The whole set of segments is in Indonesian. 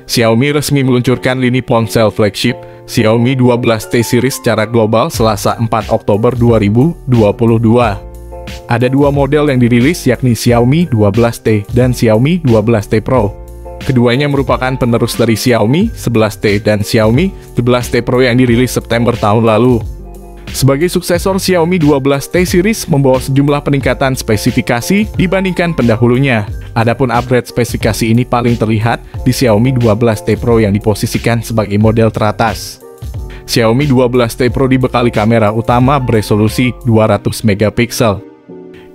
Xiaomi resmi meluncurkan lini ponsel flagship Xiaomi 12T series secara global Selasa 4 Oktober 2022. Ada dua model yang dirilis yakni Xiaomi 12T dan Xiaomi 12T Pro. Keduanya merupakan penerus dari Xiaomi 11T dan Xiaomi 11T Pro yang dirilis September tahun lalu. Sebagai suksesor, Xiaomi 12T series membawa sejumlah peningkatan spesifikasi dibandingkan pendahulunya. Adapun upgrade spesifikasi ini paling terlihat di Xiaomi 12T Pro yang diposisikan sebagai model teratas. Xiaomi 12T Pro dibekali kamera utama beresolusi 200 megapiksel.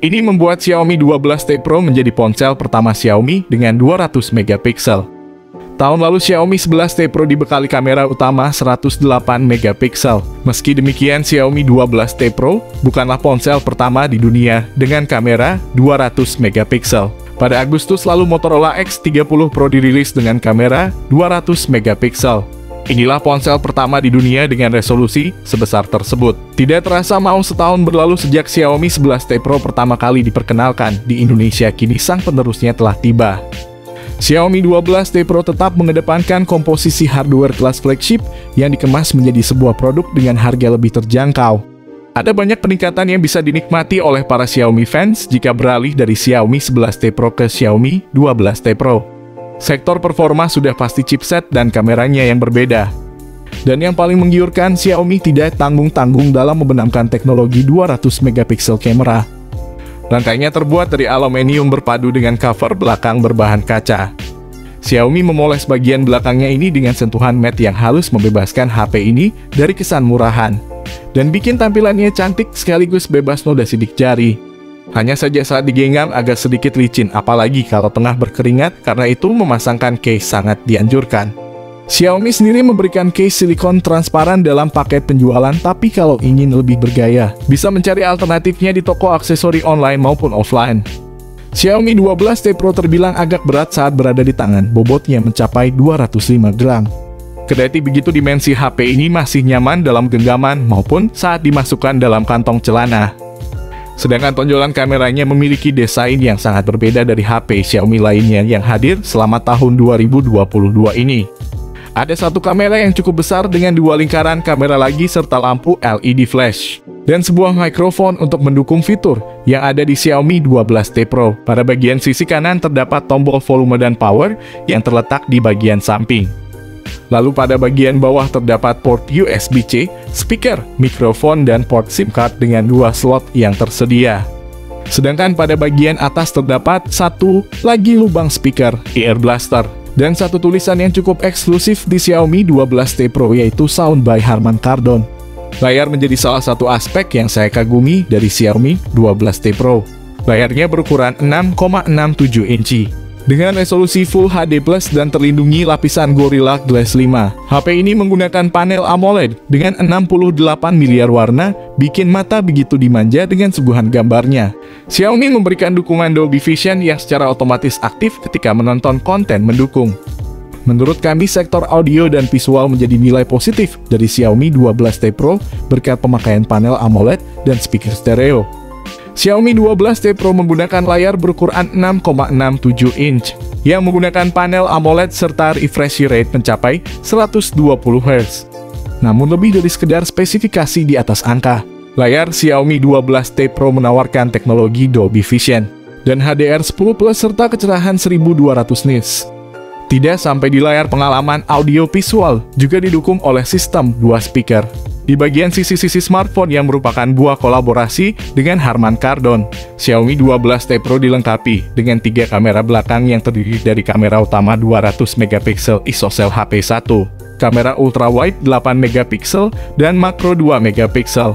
Ini membuat Xiaomi 12T Pro menjadi ponsel pertama Xiaomi dengan 200 megapiksel. Tahun lalu Xiaomi 11T Pro dibekali kamera utama 108 megapiksel. Meski demikian, Xiaomi 12T Pro bukanlah ponsel pertama di dunia dengan kamera 200 megapiksel. Pada Agustus lalu Motorola X30 Pro dirilis dengan kamera 200 megapiksel. Inilah ponsel pertama di dunia dengan resolusi sebesar tersebut. Tidak terasa mau setahun berlalu sejak Xiaomi 11T Pro pertama kali diperkenalkan di Indonesia, kini sang penerusnya telah tiba. Xiaomi 12T Pro tetap mengedepankan komposisi hardware kelas flagship yang dikemas menjadi sebuah produk dengan harga lebih terjangkau. Ada banyak peningkatan yang bisa dinikmati oleh para Xiaomi fans jika beralih dari Xiaomi 11T Pro ke Xiaomi 12T Pro. Sektor performa sudah pasti chipset dan kameranya yang berbeda. Dan yang paling menggiurkan, Xiaomi tidak tanggung-tanggung dalam membenamkan teknologi 200 megapiksel kamera. Rangkainya terbuat dari aluminium berpadu dengan cover belakang berbahan kaca. Xiaomi memoles bagian belakangnya ini dengan sentuhan matte yang halus membebaskan HP ini dari kesan murahan. Dan bikin tampilannya cantik sekaligus bebas noda sidik jari. Hanya saja saat digenggam agak sedikit licin, apalagi kalau tengah berkeringat, karena itu memasangkan case sangat dianjurkan. Xiaomi sendiri memberikan case silikon transparan dalam paket penjualan, tapi kalau ingin lebih bergaya, bisa mencari alternatifnya di toko aksesori online maupun offline. Xiaomi 12T Pro terbilang agak berat saat berada di tangan, bobotnya mencapai 205 gram. Kedati begitu, dimensi HP ini masih nyaman dalam genggaman maupun saat dimasukkan dalam kantong celana. Sedangkan tonjolan kameranya memiliki desain yang sangat berbeda dari HP Xiaomi lainnya yang hadir selama tahun 2022 ini. Ada satu kamera yang cukup besar dengan dua lingkaran kamera lagi serta lampu LED flash. Dan sebuah mikrofon untuk mendukung fitur yang ada di Xiaomi 12T Pro. Pada bagian sisi kanan terdapat tombol volume dan power yang terletak di bagian samping. Lalu pada bagian bawah terdapat port USB-C, speaker, mikrofon, dan port SIM card dengan dua slot yang tersedia. Sedangkan pada bagian atas terdapat satu lagi lubang speaker, ear blaster, dan satu tulisan yang cukup eksklusif di Xiaomi 12T Pro yaitu Sound by Harman Kardon. Layar menjadi salah satu aspek yang saya kagumi dari Xiaomi 12T Pro. Layarnya berukuran 6,67 inci. Dengan resolusi Full HD Plus dan terlindungi lapisan Gorilla Glass 5. HP ini menggunakan panel AMOLED dengan 68 miliar warna, bikin mata begitu dimanja dengan suguhan gambarnya. Xiaomi memberikan dukungan Dolby Vision yang secara otomatis aktif ketika menonton konten mendukung. Menurut kami, sektor audio dan visual menjadi nilai positif dari Xiaomi 12T Pro berkat pemakaian panel AMOLED dan speaker stereo. Xiaomi 12T Pro menggunakan layar berukuran 6,67 inch yang menggunakan panel AMOLED serta refresh rate mencapai 120 Hz. Namun lebih dari sekedar spesifikasi di atas angka, layar Xiaomi 12T Pro menawarkan teknologi Dolby Vision dan HDR10+ serta kecerahan 1200 nits. Tidak sampai di layar, pengalaman audio visual juga didukung oleh sistem dua speaker. Di bagian sisi-sisi smartphone yang merupakan buah kolaborasi dengan Harman Kardon, Xiaomi 12T Pro dilengkapi dengan 3 kamera belakang yang terdiri dari kamera utama 200 megapiksel ISOCELL HP1, kamera ultrawide 8 megapiksel, dan makro 2 megapiksel.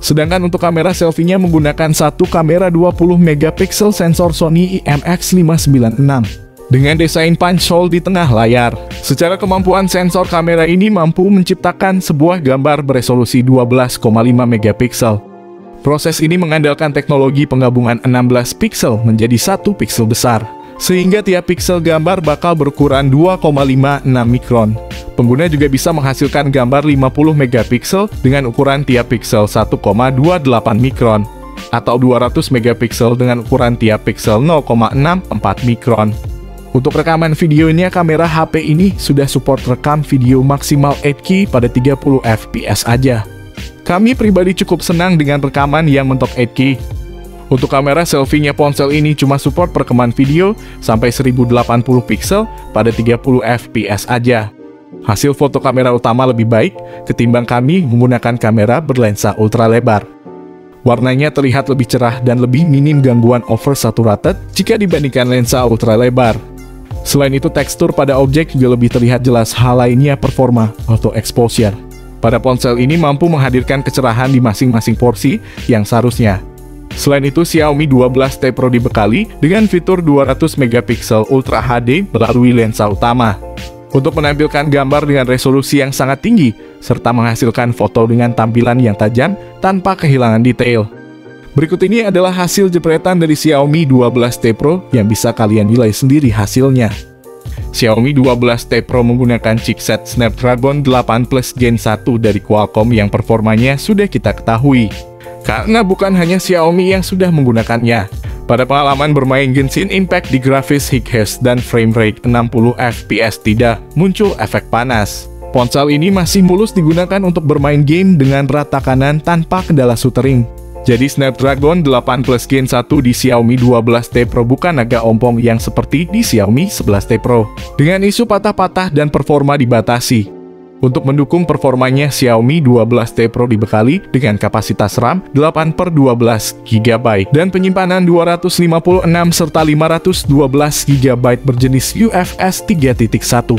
Sedangkan untuk kamera selfie-nya menggunakan satu kamera 20 megapiksel sensor Sony IMX596. Dengan desain punch hole di tengah layar. Secara kemampuan, sensor kamera ini mampu menciptakan sebuah gambar beresolusi 12,5 megapiksel. Proses ini mengandalkan teknologi penggabungan 16 piksel menjadi 1 piksel besar, sehingga tiap piksel gambar bakal berukuran 2,56 mikron. Pengguna juga bisa menghasilkan gambar 50 megapiksel dengan ukuran tiap piksel 1,28 mikron, atau 200 megapiksel dengan ukuran tiap piksel 0,64 mikron. Untuk rekaman videonya, kamera HP ini sudah support rekam video maksimal 8K pada 30 fps aja. Kami pribadi cukup senang dengan rekaman yang mentok 8K. Untuk kamera selfie-nya ponsel ini cuma support perekaman video sampai 1080 pixel pada 30 fps aja. Hasil foto kamera utama lebih baik ketimbang kami menggunakan kamera berlensa ultra lebar. Warnanya terlihat lebih cerah dan lebih minim gangguan oversaturated jika dibandingkan lensa ultra lebar. Selain itu, tekstur pada objek juga lebih terlihat jelas. Hal lainnya performa auto exposure. Pada ponsel ini mampu menghadirkan kecerahan di masing-masing porsi yang seharusnya. Selain itu, Xiaomi 12T Pro dibekali dengan fitur 200 megapiksel Ultra HD melalui lensa utama untuk menampilkan gambar dengan resolusi yang sangat tinggi, serta menghasilkan foto dengan tampilan yang tajam tanpa kehilangan detail. Berikut ini adalah hasil jepretan dari Xiaomi 12T Pro yang bisa kalian nilai sendiri hasilnya. Xiaomi 12T Pro menggunakan chipset Snapdragon 8 Plus Gen 1 dari Qualcomm yang performanya sudah kita ketahui. Karena bukan hanya Xiaomi yang sudah menggunakannya. Pada pengalaman bermain Genshin Impact di grafis high-res dan frame rate 60 fps tidak muncul efek panas. Ponsel ini masih mulus digunakan untuk bermain game dengan rata kanan tanpa kendala stuttering. Jadi Snapdragon 8 Plus Gen 1 di Xiaomi 12T Pro bukan agak ompong yang seperti di Xiaomi 11T Pro, dengan isu patah-patah dan performa dibatasi. Untuk mendukung performanya, Xiaomi 12T Pro dibekali dengan kapasitas RAM 8/12 GB dan penyimpanan 256 serta 512 GB berjenis UFS 3.1.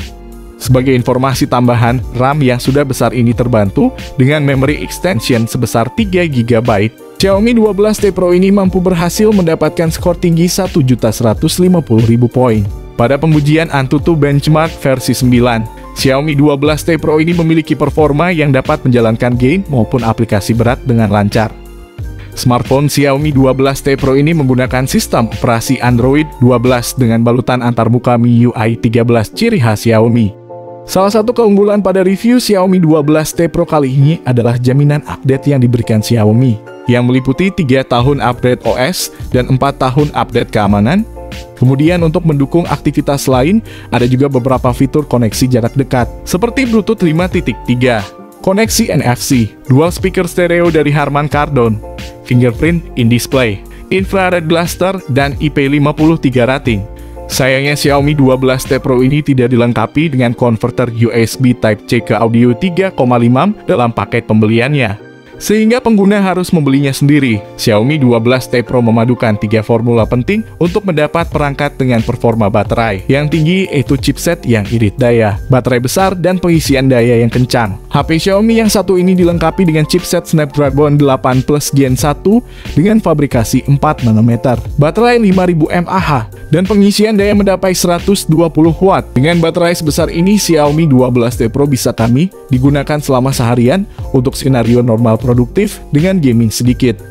Sebagai informasi tambahan, RAM yang sudah besar ini terbantu dengan memory extension sebesar 3 GB. Xiaomi 12T Pro ini mampu berhasil mendapatkan skor tinggi 1.150.000 poin pada pengujian Antutu Benchmark versi 9. Xiaomi 12T Pro ini memiliki performa yang dapat menjalankan game maupun aplikasi berat dengan lancar. Smartphone Xiaomi 12T Pro ini menggunakan sistem operasi Android 12 dengan balutan antarmuka MIUI 13 ciri khas Xiaomi. Salah satu keunggulan pada review Xiaomi 12T Pro kali ini adalah jaminan update yang diberikan Xiaomi, yang meliputi 3 tahun update OS dan 4 tahun update keamanan. Kemudian untuk mendukung aktivitas lain, ada juga beberapa fitur koneksi jarak dekat, seperti Bluetooth 5.3, koneksi NFC, dual speaker stereo dari Harman Kardon, fingerprint in-display, infrared blaster, dan IP53 rating. Sayangnya Xiaomi 12T Pro ini tidak dilengkapi dengan konverter USB Type-C ke audio 3,5 dalam paket pembeliannya, sehingga pengguna harus membelinya sendiri. Xiaomi 12T Pro memadukan 3 formula penting untuk mendapat perangkat dengan performa baterai yang tinggi, yaitu chipset yang irit daya, baterai besar, dan pengisian daya yang kencang. HP Xiaomi yang satu ini dilengkapi dengan chipset Snapdragon 8 Plus Gen 1 dengan fabrikasi 4 nanometer, baterai 5000 mAh, dan pengisian daya mencapai 120 watt. Dengan baterai sebesar ini, Xiaomi 12T Pro bisa kami digunakan selama seharian untuk skenario normal produktif dengan gaming sedikit.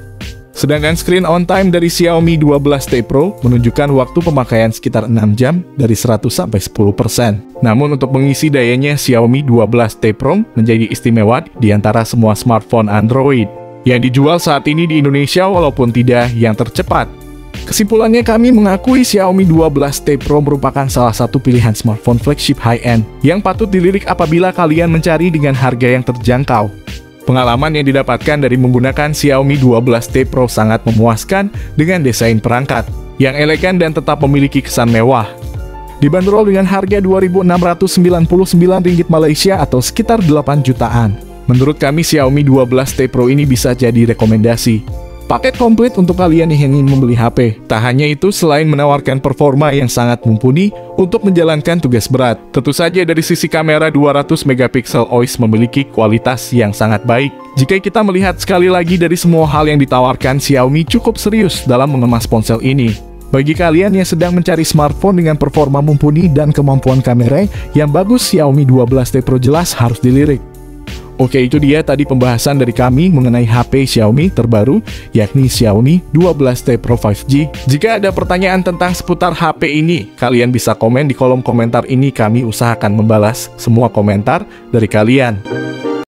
Sedangkan screen on time dari Xiaomi 12T Pro menunjukkan waktu pemakaian sekitar 6 jam dari 100 sampai 10%. Namun untuk mengisi dayanya, Xiaomi 12T Pro menjadi istimewa di antara semua smartphone Android yang dijual saat ini di Indonesia, walaupun tidak yang tercepat. Kesimpulannya, kami mengakui Xiaomi 12T Pro merupakan salah satu pilihan smartphone flagship high-end yang patut dilirik apabila kalian mencari dengan harga yang terjangkau. Pengalaman yang didapatkan dari menggunakan Xiaomi 12T Pro sangat memuaskan dengan desain perangkat yang elegan dan tetap memiliki kesan mewah. Dibanderol dengan harga Rp2.699 Malaysia atau sekitar 8 jutaan. Menurut kami, Xiaomi 12T Pro ini bisa jadi rekomendasi paket komplit untuk kalian yang ingin membeli HP. Tak hanya itu, selain menawarkan performa yang sangat mumpuni untuk menjalankan tugas berat, tentu saja dari sisi kamera 200 megapiksel OIS memiliki kualitas yang sangat baik. Jika kita melihat sekali lagi dari semua hal yang ditawarkan, Xiaomi cukup serius dalam mengemas ponsel ini. Bagi kalian yang sedang mencari smartphone dengan performa mumpuni dan kemampuan kamera yang bagus, Xiaomi 12T Pro jelas harus dilirik. Oke, itu dia tadi pembahasan dari kami mengenai HP Xiaomi terbaru, yakni Xiaomi 12T Pro 5G. Jika ada pertanyaan tentang seputar HP ini, kalian bisa komen di kolom komentar ini. Kami usahakan membalas semua komentar dari kalian.